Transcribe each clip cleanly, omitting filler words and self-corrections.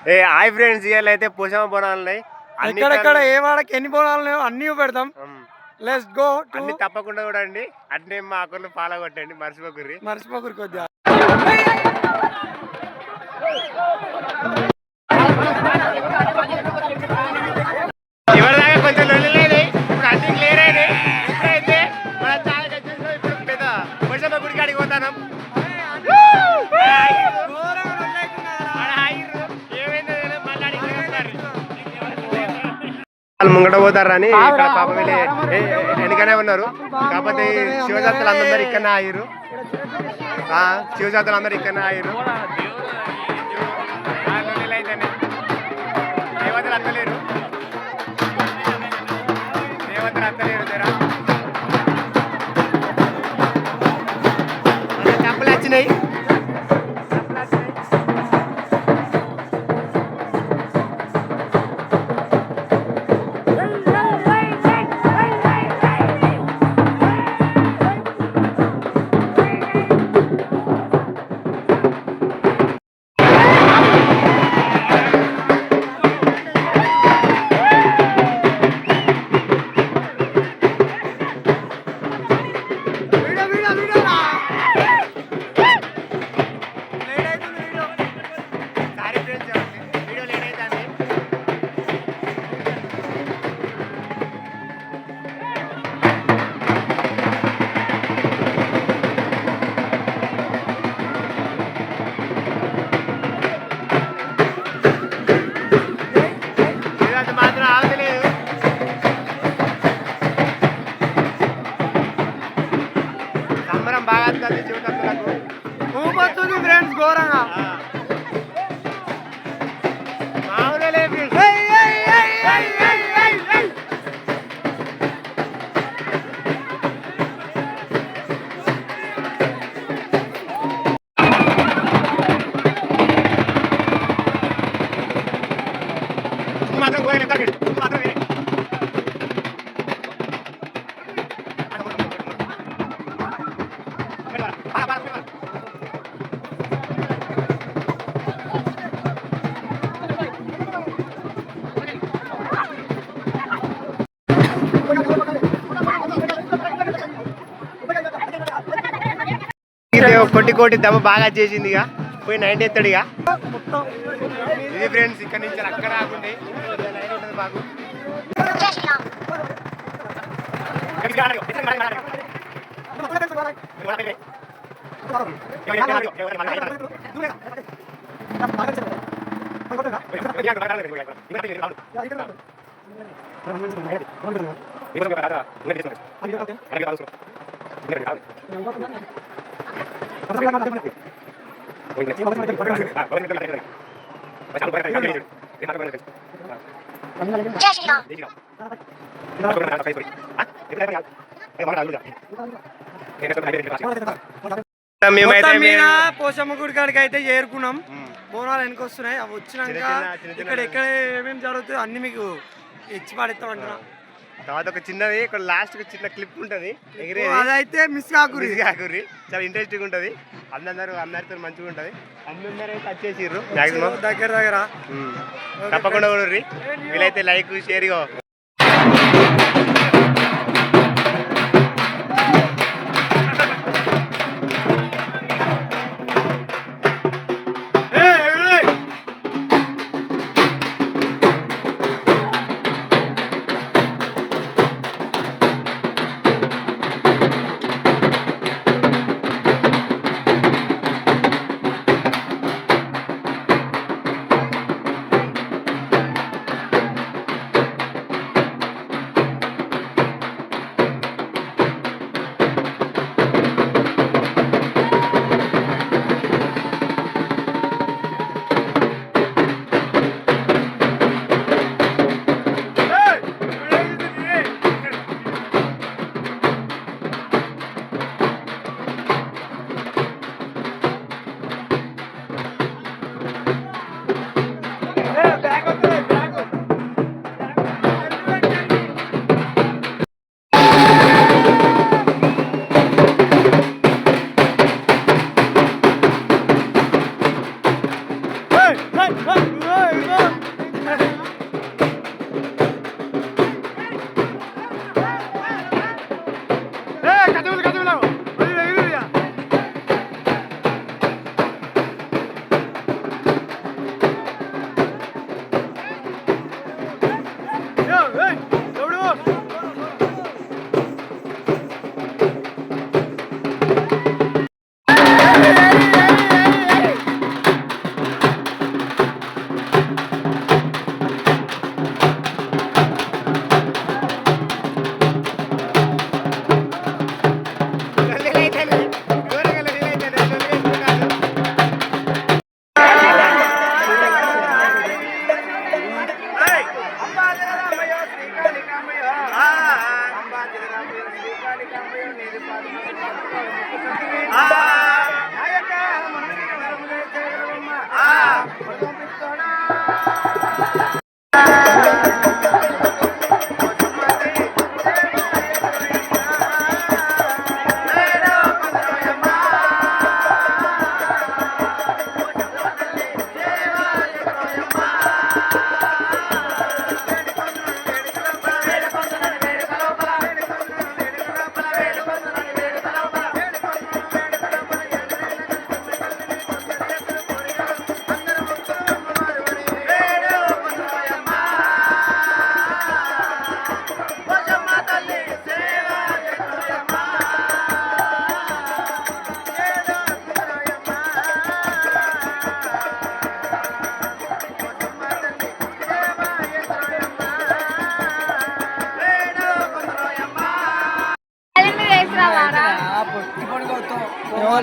Hi friends, ఇవాళ అయితే పోషమ్మ బోనాలు ఉన్నాయి. ఎక్కడెక్కడ ఏ వాడకి ఎన్ని బోనాలు ఉన్నాయో అన్ని పెడతాం. Let's go. అన్ని తప్పకుండా చూడండి. అట్నే మా అకౌంట్ ఫాలో కొట్టండి, మర్చిపోకుర్రి కొద్దిగా. ఎవరిదాకా కొంచెం లొల్లిలేదు, ఇప్పుడు అన్ని క్లియర్ అయినాయి. ఇప్పుడైతే మన ఛానల్ వచ్చేసి ఇప్పుడు పెద్ద పోషమ్మ గుడికి అడిగి పోతాను. వాళ్ళు ముంగట పోతారని ఇక్కడ పాప వెళ్ళి వెనుకనే ఉన్నారు. కాకపోతే శివజాతలు అందరూ ఇక్కడనే ఆగిరు. శివజాతలు అందరూ ఇక్కడనే ఆగిరు. దేవతలు అత్తలేరు, జరా కప్పులు వచ్చినాయి. ఫ్రెండ్స్ ఘోరంగా కొట్టి దమ్మ బాగా చేసింది. ఇక పోయి 90 ఎత్తాడు. ఇక ఇది ఫ్రెండ్స్, ఇక్కడ నుంచి అక్కడ ఆగుండే బాగు. పోషమ్మ గుడి కాడికి అయితే చేరుకున్నాం. బోనాలు వెనక వస్తున్నాయి. అవి వచ్చినాక ఇక్కడ ఎక్కడ ఏమేమి జరుగుతుంది అన్ని మీకు ఇచ్చి పాడిస్తామంటున్నా. తర్వాత ఒక చిన్నది ఇక్కడ లాస్ట్ చిన్న క్లిప్ ఉంటది, అదైతే మిస్ కాకుర్రి. చాలా ఇంట్రెస్టింగ్ ఉంటది. అందరితో మంచిగా ఉంటది. అందరూ అయితే వచ్చేసిర్రు దగ్గర తప్పకుండా వీలైతే లైక్ షేర్.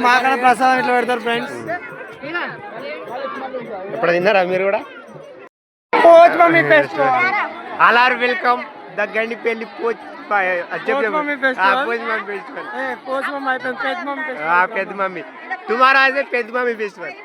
మాకాడ ప్రసాదం ఇట్లా పెడతారు ఫ్రెండ్స్. ఇప్పుడు తిన్నారా మీరు కూడా? Pochamma festival. అలార్ వెల్కమ్ ద గండిపల్లి పోచ్ Pochamma festival. Pochamma festival. Pochamma అయిపోయింది, పెద్ద మమ్మీ ఫెస్టివల్. పెద్ద మమ్మీ టుమారో అయితే పెద్ద మమ్మీ ఫెస్టివల్.